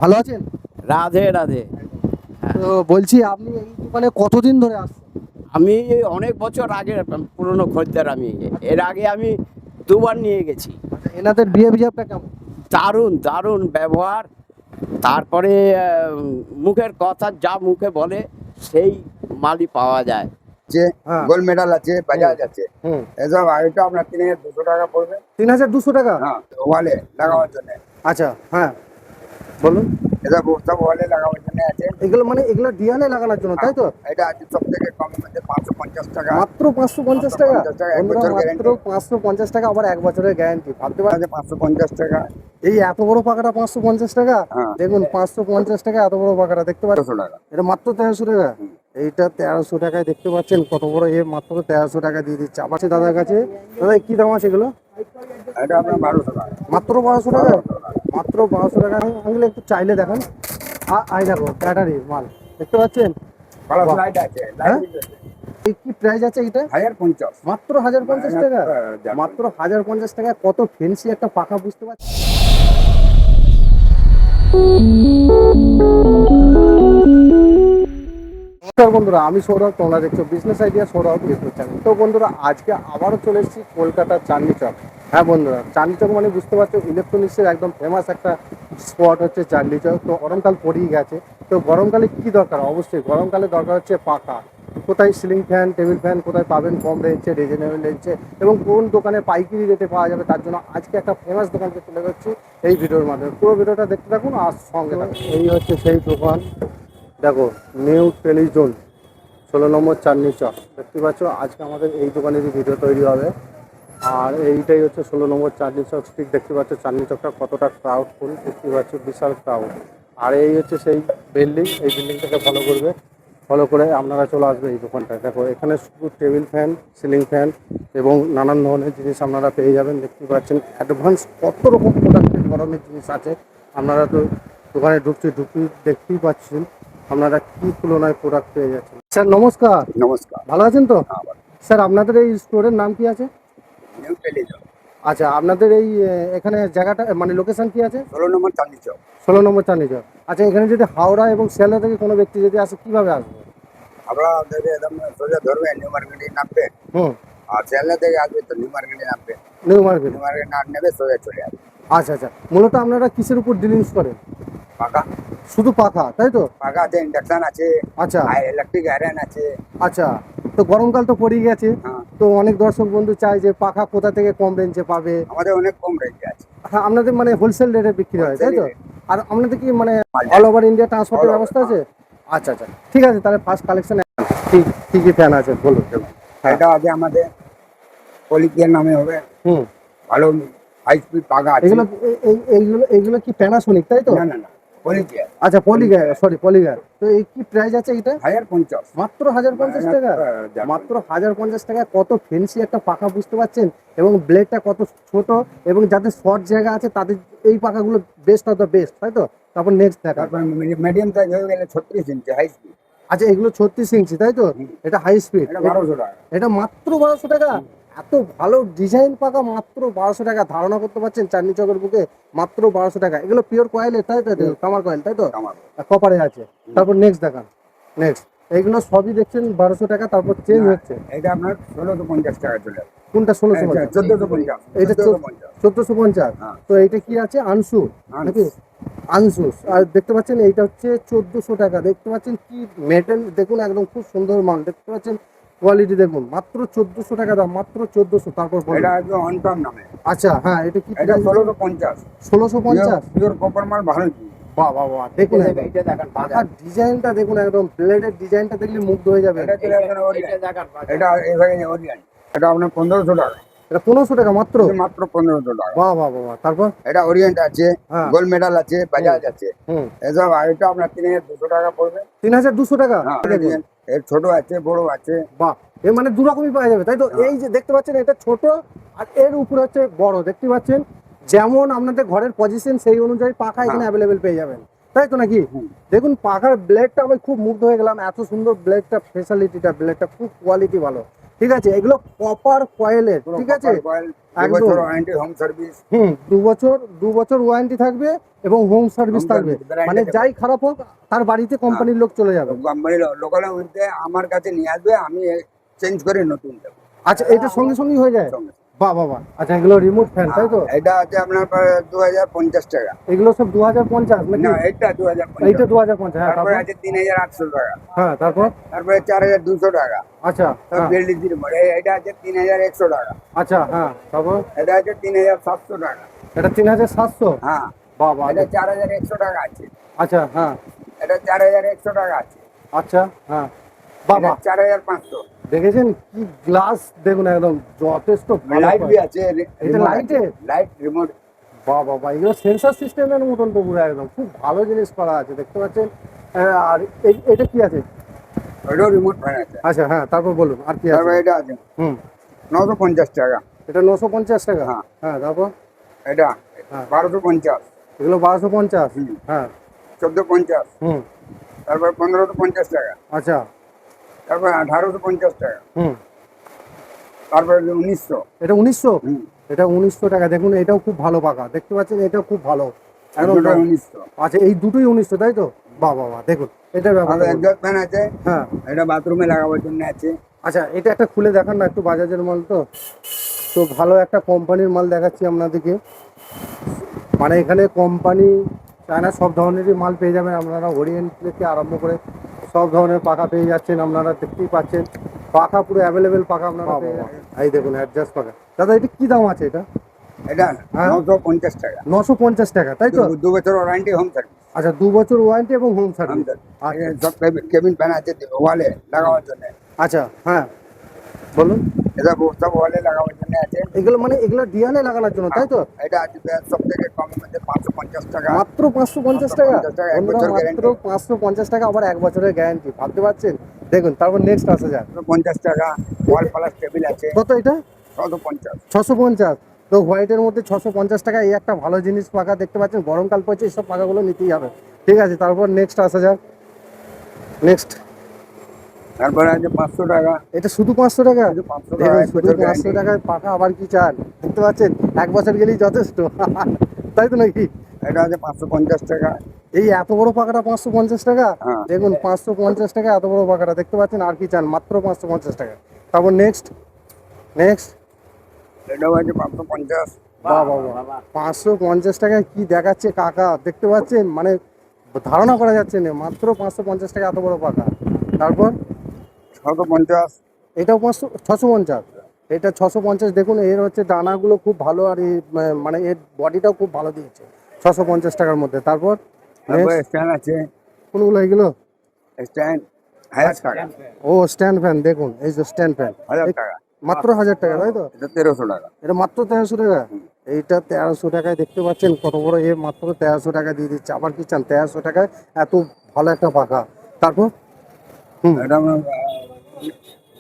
ভালো আছেন? রাধে রাধে। তো বলছি আপনি এই দোকানে কতদিন ধরে আসছেন? আমি অনেক বছর আগে পুরনো খদ্দের। আমি এর আগে আমি দুবার নিয়ে গেছি। আচ্ছা, এনাদের বিহেভিয়ারটা কেমন? দারুণ দারুণ ব্যবহার। তারপরে মুখের কথা যা মুখে বলে সেই মালই পাওয়া যায়। যে হ্যাঁ। গোল্ড মেডাল আছে, বাজাজ আছে, হুম। এসব আইটেম আপনার 3200 টাকা পড়বে। 3200 টাকা? হ্যাঁ, ওয়ালে লাগানোর জন্য। আচ্ছা, হ্যাঁ, বলুন। এসব সব ওয়ালে লাগানোর জন্য আছে। এগুলো মানে এগুলো ডিয়ালে লাগানোর জন্য, তাই তো? এটা আছে সব থেকে কমের মধ্যে 550 টাকা। মাত্র 550 টাকা? 550 টাকা, এক বন্ধুরা, বছর মাত্র গ্যারেন্টি। 550 টাকা, আবার 1 বছরের গ্যারান্টি। ভাবতে পারছেন? 550 টাকা। এই এত বড় পাকাটা 550 টাকা? হ্যাঁ। দেখুন, 550 টাকা এত বড় পাকাটা, দেখতে পাচ্ছেন? 1300 টাকা। এটা মাত্র 1300 টাকা। এইটা 1300 টাকায়, দেখতে পাচ্ছেন কত বড় এ, মাত্র 1300 টাকা দিয়ে দিচ্ছে। আবার দাদার কাছে, দাদা কি দাম আছে এগুলো? এটা আপনার 1200 টাকা। মাত্র 1200 টাকা? মাত্র 1200 টাকা। আঙ্কেল একটু চাইলে দেখান। আই দেখো, ব্যাটারি মাল, দেখতে পাচ্ছেন? ভালো বাহ। লাইট আছে, হ্যাঁ? লাইট আছে। এই কি প্রাইস আছে এটা? 1050। মাত্র 1050 টাকা? মাত্র 1050 টাকায় কত ফেন্সি একটা পাখা, বুঝতে পারছি। নমস্কার বন্ধুরা, আমি সৌরভ, তোমরা দেখছো business idea Sourav YouTube channel. তো বন্ধুরা, আজকে আবারও চলে এসেছি কলকাতার চাঁদনি চক। হ্যাঁ বন্ধুরা, চাঁদনি চক মানে বুঝতে পারছো, ইলেকট্রনিক্সের একদম ফেমাস একটা স্পট হচ্ছে চাঁদনি চক। তো গরমকাল পড়েই গেছে, তো গরমকালে কি দরকার? অবশ্যই গরমকালে দরকার হচ্ছে পাখা। কোথায় সিলিং ফ্যান, টেবিল ফ্যান কোথায় পাবেন কম রেঞ্জে, রিজনেবল রেঞ্জে, এবং কোন দোকানে পাইকারি রেটে পাওয়া যাবে, তার জন্য আজকে একটা ফেমাস দোকানকে তুলে ধরছি এই ভিডিওর মাধ্যমে। পুরো ভিডিওটা দেখতে থাকুন আর সঙ্গে থাকুন। এই হচ্ছে সেই দোকান, দেখো, নিউ টেলিজোন, 16 নম্বর চাঁদনি চক, দেখতে পাচ্ছ। আজকে আমাদের এই দোকানেরই ভিডিও তৈরি হবে। আর এইটাই হচ্ছে 16 নম্বর চাঁদনি চক স্ট্রিট, দেখতে পাচ্ছ চাঁদনি চকটা কতটা ক্রাউডফুল, দেখতে পাচ্ছ বিশাল ক্রাউড। আর এই হচ্ছে সেই বিল্ডিং, এই বিল্ডিংটাকে ফলো করবে, ফলো করে আপনারা চলে আসবে এই দোকানটায়। দেখো, এখানে শুধু টেবিল ফ্যান, সিলিং ফ্যান এবং নানান ধরনের জিনিস আপনারা পেয়ে যাবেন, দেখতে পাচ্ছেন। অ্যাডভান্স কত রকম প্রোডাক্টের ধরনের জিনিস আছে, আপনারা তো দোকানে ঢুকতেই দেখতেই পাচ্ছেন আপনারা কি তুলনায় প্রোডাক্ট পেয়ে যাচ্ছেন। স্যার নমস্কার। নমস্কার। ভালো আছেন তো? হ্যাঁ, ভালো। স্যার, আপনাদের এই স্টোরের নাম কি আছে? নিউ টেলিজোন। আচ্ছা, আপনাদের এই এখানে জায়গাটা মানে লোকেশন কি আছে? 16 নম্বর চাঁদনি চক। 16 নম্বর চাঁদনি চক। আচ্ছা, এখানে যদি হাওড়া এবং শিয়ালদা থেকে কোনো ব্যক্তি যদি আসে, কিভাবে আসবে? আপনারা দেখে একদম সোজা ধরবেন, নিউ মার্কেটে নামবে। হুম। আর শিয়ালদা থেকে আসবে তো নিউ মার্কেটে নামবে। New market. নিউ মার্কেট না নেবে সোজা চলে আসবে। আচ্ছা আচ্ছা, মূলত আপনারা কিসের উপর ডিলিংস করেন? পাকা শুধু পাখা, তাই তো? পাকা আছে, ইন্ডাকশন আছে, আচ্ছা ইলেকট্রিক আয়রন আছে। আচ্ছা। তো গরমকাল তো পড়েই গেছে, হ্যাঁ, তো অনেক দর্শক বন্ধু চায় যে পাখা কোথা থেকে কম রেঞ্জে পাবে। আমাদের অনেক কম রেঞ্জে আছে। হ্যাঁ, আপনাদের মানে হোলসেল রেটে বিক্রি হয়, তাই তো? Wholesale আর আপনাদের কি মানে মাল অল ওভার ইন্ডিয়া ট্রান্সপোর্টের All over, ব্যবস্থা আছে? আচ্ছা আচ্ছা, ঠিক আছে। তাহলে ফার্স্ট কালেকশন কি কি কি ফ্যান আছে বলুন। হ্যাঁ। এটা আছে আমাদের পলিকিয়ার নামে হবে। হুম। ভালো হাই স্পিড পাকা আছে। এগুলো এইগুলো এইগুলো কি প্যানাসোনিক, তাই তো? না না না, পলিকিয়ার। আচ্ছা, পলিগ্যার, সরি পলিগ্যার। তো এই কি প্রাইস আছে এটা? 1050। মাত্র 1050 টাকা? মাত্র 1050 টাকায় কত ফেন্সি একটা পাখা, বুঝতে পারছেন। এবং ব্লেডটা কত ছোট, এবং যাদের শর্ট জায়গা আছে তাদের এই পাখাগুলো বেস্ট অফ দ্য বেস্ট, তাই তো? তারপর নেক্সট দেখা। তারপর মিডিয়াম সাইজ হয়ে গেলে 36 ইঞ্চি হাই স্পিড। আচ্ছা, এগুলো 36 ইঞ্চি, তাই তো? এটা হাই স্পিড। এটা 1200 টাকা। এটা মাত্র 1200 টাকা? এত ভালো ডিজাইন পাকা মাত্র 1200 টাকা, ধারণা করতে পারছেন চাঁদনি চকের বুকে মাত্র 1200 টাকা। এগুলো পিওর কয়েলের, তাই তো? তামার কয়েল, তাই তো? আমার কপারে আছে। তারপর নেক্সট দেখান, নেক্সট। এইগুলো সবই দেখছেন 1200 টাকা, তারপর চেঞ্জ হচ্ছে। এটা আপনার 1650 টাকা চলে যাবে। কোনটা? 1650? 1450। এটা 1450। হ্যাঁ। তো এইটা কি আছে? আনসু আনসু। নাকি? আনসুস। আর দেখতে পাচ্ছেন এইটা হচ্ছে 1400 টাকা। দেখতে পাচ্ছেন কি মেটেল, দেখুন একদম খুব সুন্দর মাল, দেখতে পাচ্ছেন কোয়ালিটি দেখুন। মাত্র 1400 টাকা দাম, মাত্র 1400। তারপর বলুন। এটা একদম অনটাম নামে। আচ্ছা, হ্যাঁ, এটা কি? এটা 1650। 1650? পিওর কপার মাল, ভালো জিনিস। বাহ বাহ বাহ, দেখুন এটা দেখেন পাখার ডিজাইনটা দেখুন, একদম ব্লেডের ডিজাইনটা দেখলে মুগ্ধ হয়ে যাবে। এটা চলে আসবে Orient। এটা এভাবে Orient। এটা আপনার 1500 টাকা। এটা 1500 টাকা মাত্র? মাত্র 1500 টাকা। বাহ বাহ বাহ বাহ। তারপর? এটা ওরিয়েন্ট আছে, হ্যাঁ। গোল্ড মেডাল আছে, বাজাজ আছে। হুম। এসব আইটেম আপনার 3200 টাকা পড়বে। 3200 টাকা? হ্যাঁ, দেখুন। Orient। এর ছোট আছে, বড় আছে। বাহ, এর মানে দু রকমই পাওয়া যাবে, তাই তো? হ্যাঁ। এই যে দেখতে পাচ্ছেন, এটা ছোট আর এর উপরে হচ্ছে বড়, দেখতে পাচ্ছেন। যেমন আপনাদের ঘরের পজিশন সেই অনুযায়ী পাখা এখানে হ্যাঁ। অ্যাভেলেবেল পেয়ে যাবেন, তাই তো নাকি? হুম। দেখুন পাখার ব্লেডটা, আমি খুব মুগ্ধ হয়ে গেলাম, এত সুন্দর ব্লেডটা, ফেসিলিটিটা, ব্লেডটা খুব কোয়ালিটি ভালো। ঠিক আছে, এগুলো কপার কয়েলের, ঠিক আছে, একদম। Warranty, home service. 2 বছর ওয়ারেন্টি থাকবে এবং হোম সার্ভিস Home থাকবে, service, guarantee মানে থাকবে। যাই খারাপ হোক তার বাড়িতে কোম্পানির লোক চলে যাবে। কোম্পানির লোকালের মধ্যে আমার কাছে নিয়ে আসবে, আমি চেঞ্জ করে নতুন দেবো। আচ্ছা, এটা সঙ্গে সঙ্গে হয়ে যায়? সঙ্গে। বাহ বাহ বাহ। আচ্ছা, এগুলো রিমোট ফ্যান, তাই তো? এটা আছে আপনার 2050 টাকা। এগুলো সব 2050 নাকি? না, এটা 2050। এইটা 2050, হ্যাঁ। তারপরে তারপর? আছে 3800 টাকা। হ্যাঁ, তারপর? তারপরে 4200 টাকা। আচ্ছা, হ্যাঁ। বিএলডিসির এটা আছে 3100 টাকা। আচ্ছা, হ্যাঁ, তারপর? এটা আছে 3700 টাকা। এটা 3700? হ্যাঁ, বাহ বাহ। এটা 4100 টাকা আছে। আচ্ছা, হ্যাঁ। এটা 4100 টাকা আছে। আচ্ছা, হ্যাঁ। বাবা, এটা 4500। দেখেছেন কি গ্লাস, দেখুন একদম যথেষ্ট ভালো। লাইট বি আছে। এটা লাইটে? Light remote. বাহ বাহ বাহ, এগুলো সেন্সার সিস্টেমের মতন তো পুরো একদম, খুব ভালো জিনিস করা আছে, দেখতে পাচ্ছেন। আর এটা কি আছে? ওটাও রিমোট ফ্যান আছে। আচ্ছা, হ্যাঁ, তারপর বলুন আর কি আছে? তারপরে এটা আছে হুম 950 টাকা। এটা 950 টাকা? হ্যাঁ। হ্যাঁ, তারপর? এটা হ্যাঁ। 1250। এগুলো 1250? হুম। হ্যাঁ। 1450। হুম তারপর 1550 টাকা। আচ্ছা। তারপর 1850 টাকা। হুম তারপর 1900। এটা 1900? হুম। এটা 1900 টাকা, দেখুন এটাও খুব ভালো পাকা, দেখতে পাচ্ছেন, এটাও খুব ভালো একদম। দুটো 1900। আচ্ছা, এই দুটোই 1900, তাই তো? বাহ বাহ বাহ, দেখুন এটার আর ব্যাপারটা বলুন। একজস্ট ফ্যান আছে। হ্যাঁ। এটা বাথরুমে লাগাবার জন্য আছে। আচ্ছা, এটা একটা খুলে দেখান না একটু, বাজাজের মাল তো, তো ভালো একটা কোম্পানির মাল দেখাচ্ছি আপনাদেরকে। মানে এখানে কোম্পানি চায়না সব ধরনেরই মাল পেয়ে যাবেন আপনারা, ওরিয়েন্ট থেকে আরম্ভ করে সব ধরনের পাখা পেয়ে যাচ্ছেন আপনারা, দেখতেই পাচ্ছেন পাখা পুরো অ্যাভেলেবেল পাখা আপনারা পেয়ে যাবেন। এই দেখুন অ্যাডজাস্ট পাখা। দাদা, এটা কি দাম আছে এটা? এটা হ্যাঁ। 950 টাকা। 950 টাকা, তাই তো? 2 বছর ওয়ারেন্টি, হোম সার্ভিস। আচ্ছা, 2 বছর ওয়ারেন্টি এবং হোম সার্ভিস। আচ্ছা সব কেবিন ফ্যান আছে ওয়ালে লাগাবার জন্য। আচ্ছা, হ্যাঁ বলুন। এটা সব ওয়ালে লাগাবার জন্য আছে। এগুলো মানে এগুলো ডিয়ানে লাগানোর জন্য, তাই তো? এটা আছে সব থেকে কম মধ্যে 550 টাকা। মাত্র 550 টাকা? 550 টাকা, 1 বন্ধুরা, বছর মাত্র guarantee। 550 টাকা, আবার 1 বছরের গ্যারান্টি, ভাবতে পারছেন? দেখুন, তারপর নেক্সট আসা যাক। 50 টাকা। ওয়াল প্লাস টেবিল আছে। কত এটা? 650। 650? তো হোয়াইটের মধ্যে 650 টাকা, এই একটা ভালো জিনিস পাকা, দেখতে পাচ্ছেন, গরমকাল পড়ছে, এইসব পাকাগুলো নিতেই হবে। ঠিক আছে, তারপর নেক্সট আসা যাক। নেক্সট তারপরে আছে 500 টাকা। এটা শুধু 500 টাকা? শুধু 500 টাকা, দেখুন, 1 শুধু বছর 500 guarantee। টাকায় পাকা, আবার কি চান? দেখতে পাচ্ছেন 1 বছর গেলেই যথেষ্ট। তাই তো নাকি? এটা আছে 550 টাকা। এই এত বড় পাকাটা 550 টাকা? হ্যাঁ। দেখুন 550 টাকা এত বড় পাকাটা, দেখতে পাচ্ছেন, আর কি চান? মাত্র 550 টাকা। তারপর নেক্সট এটাও আছে 550। বাহ বাহ বাহ, 550 টাকায় কি দেখাচ্ছে কাকা, দেখতে পাচ্ছেন, মানে ধারণা করা যাচ্ছে না, মাত্র 550 টাকা এত বড় পাকা। তারপর 650। এটাও 650? এটা 650, দেখুন এর হচ্ছে ডানাগুলো খুব ভালো, আর এই মানে এর বডিটাও খুব ভালো দিয়েছে 650 টাকার মধ্যে। তারপর তারপরে next, স্ট্যান্ড আছে। কোনগুলো এগুলো? স্ট্যান্ড 1000 টাকা। ও স্ট্যান্ড ফ্যান, দেখুন এই যে স্ট্যান্ড ফ্যান, 1000 টাকা। মাত্র 1000 টাকা, তাই তো? এটা 1300 টাকা। এটা মাত্র 1300 টাকা? এইটা 1300 টাকায়, দেখতে পাচ্ছেন কত বড়, এ মাত্র 1300 টাকা দিয়ে দিচ্ছে, আবার কি চান? 1300 টাকায় এত ভালো একটা পাখা। তারপর এটা আমার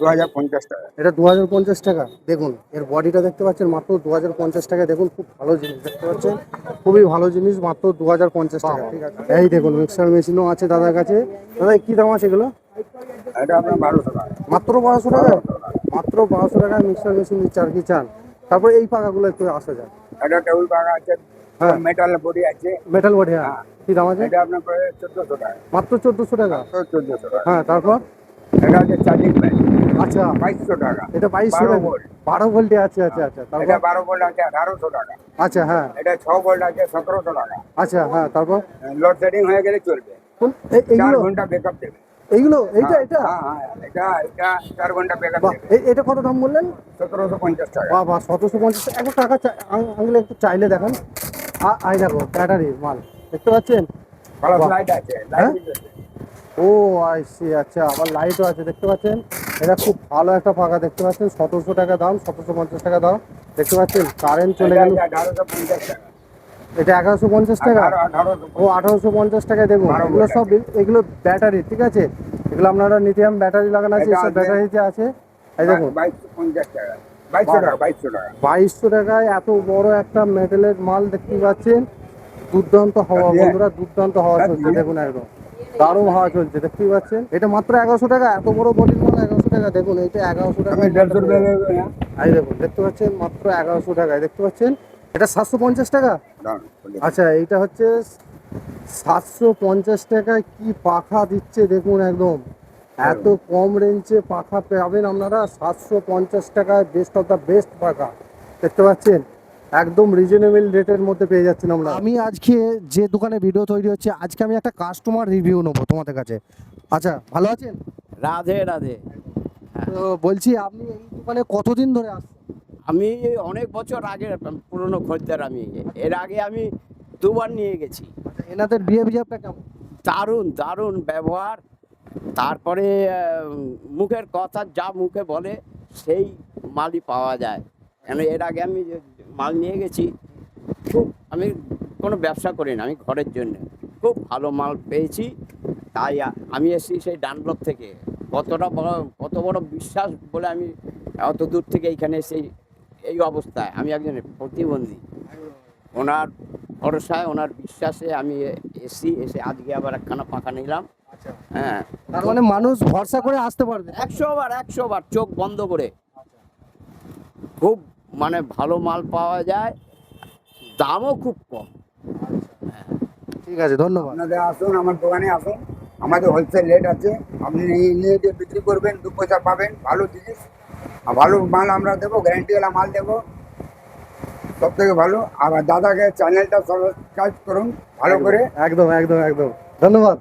2050 টাকা। এটা 2050 টাকা, দেখুন এর বডিটা দেখতে পাচ্ছেন, মাত্র 2050 টাকা, দেখুন খুব ভালো জিনিস, দেখতে পাচ্ছেন, খুবই ভালো জিনিস, মাত্র 2050 টাকা। ঠিক আছে, এই দেখুন মিক্সার মেশিনও আছে দাদার কাছে। দাদা, কি দাম আছে এগুলো? এটা আপনার 1200 টাকা। মাত্র 1200 টাকা? মাত্র 1200 টাকায় মিক্সার মেশিন দিচ্ছে, আর কি চান? তারপর এই পাখাগুলো একটু আসা যায়। এটা টেবিল পাকা আছে। হ্যাঁ। মেটাল বডি আছে। মেটাল বডি, হ্যাঁ। হ্যাঁ। কি দাম আছে? এটা আপনার 1400 টাকা। মাত্র 1400 টাকা? 1400 টাকা। হ্যাঁ, তারপর? এটা আছে চার্জিং প্যাড। আচ্ছা, 2200 টাকা। এটা 2200 12 টাকা? ভোল্ট। 12 ভোল্টে আছে, আচ্ছা আচ্ছা, এটা তারপর? 12 ভোল্ট আছে 1800 টাকা। আচ্ছা, হ্যাঁ। এটা 6 ভোল্ট আছে 1700 টাকা। আচ্ছা, হ্যাঁ, তারপর? লোড সেটিং হয়ে গেলে চলবে। এইগুলো 4 ঘন্টা ব্যাকআপ দেবে। এইগুলো এইটা হ্যাঁ, এটা? হ্যাঁ, এটা 4 ঘন্টা ব্যাকআপ বাহ, দেবে। এটা কত দাম বললেন? 1750 টাকা। বাহ বাহ, 1750 একটু টাকা আঙুলে একটু চাইলে দেখান। আই দেখো ব্যাটারি মাল, দেখতে পাচ্ছেন? প্লাস বাহ। লাইট আছে। হ্যাঁ? লাইট আছে। ও আই সি, আচ্ছা, আবার লাইটও আছে, দেখতে পাচ্ছেন? এটা খুব ভালো একটা পাখা, দেখতে পাচ্ছেন, 1700 টাকা দাম, 1750 টাকা দাম, দেখতে পাচ্ছেন? কারেন্ট চলে এটা গেল। আছে 1850 টাকা। এটা 1150 টাকা? 1850 ও 1850 টাকায়, দেখুন 12 এগুলো ভোল্ট সব, এগুলো ব্যাটারি, ঠিক আছে, এগুলো আপনারা লিথিয়াম ব্যাটারি লাগানো আছে, এটা সব আছে- ব্যাটারিতে আছে। এই দেখুন 2250 টাকা। 2200 টাকা। 2200 টাকা। 2200 টাকায় এত বড় একটা মেটালের মাল, দেখতে পাচ্ছেন, দুর্দান্ত হওয়া দিয়ে? বন্ধুরা, দুর্দান্ত হওয়া হ্যাঁ, চলছে, দিয়ে? দেখুন একদম দারুণ হাওয়া চলছে, দেখতেই পাচ্ছেন। এটা মাত্র 1100 টাকা, এত বড় বডির মাল 1100 টাকা। দেখুন এইটা 1100 টাকা। আমি 150 রুপিয়া দেবো না। এই দেখুন, দেখতে পাচ্ছেন মাত্র 1100 টাকায়, দেখতে পাচ্ছেন। এটা 750 টাকা। দাঁড়ান, বলি। আচ্ছা, এইটা হচ্ছে 750 টাকায় কি পাখা দিচ্ছে দেখুন, একদম এত কম রেঞ্জে পাখা পাবেন আপনারা 750 টাকায়। বেস্ট অফ দ্য বেস্ট পাখা, দেখতে পাচ্ছেন, একদম রিজনেবল রেটের মধ্যে পেয়ে যাচ্ছেন আমরা। আমি আজকে যে দোকানে ভিডিও তৈরি হচ্ছে, আজকে আমি একটা কাস্টমার রিভিউ নেবো তোমাদের কাছে। আচ্ছা, ভালো আছেন? রাধে রাধে। তো বলছি, আপনি এই দোকানে কতদিন ধরে আসছেন? আমি অনেক বছর আগে পুরনো খদ্দের। আমি এর আগে আমি 2বার নিয়ে গেছি। আচ্ছা, এনাদের বিহেভিয়ারটা কেমন? দারুণ দারুণ ব্যবহার, তারপরে মুখের কথা যা মুখে বলে সেই মালই পাওয়া যায়। কেন এর আগে আমি যে মাল নিয়ে গেছি, খুব, আমি কোনো ব্যবসা করি না, আমি ঘরের জন্য খুব ভালো মাল পেয়েছি। তাই আমি এসেছি সেই ডানলপ থেকে। কত বড় বিশ্বাস বলে আমি অত দূর থেকে এইখানে এসে এই অবস্থায়, আমি একজন প্রতিবন্ধী, ওনার ভরসায় ওনার বিশ্বাসে আমি এসে আজকে আবার একখানা পাখা নিলাম। আচ্ছা, হ্যাঁ, তার মানে মানুষ ভরসা করে আসতে পারবে। 100 বার চোখ বন্ধ করে। খুব মানে ভালো মাল পাওয়া যায়, দামও খুব কম। ঠিক আছে, ধন্যবাদ। আপনাদের আসুন, আমার দোকানে আসুন, আমাদের হোলসেল রেট আছে। আপনি নিয়ে গিয়ে বিক্রি করবেন, 2 পয়সা পাবেন, ভালো জিনিস আর ভালো মাল আমরা দেবো, গ্যারান্টিওয়ালা মাল দেবো, সব থেকে ভালো। আর দাদাকে চ্যানেলটা সাবস্ক্রাইব করুন ভালো করে। একদম একদম একদম, ধন্যবাদ।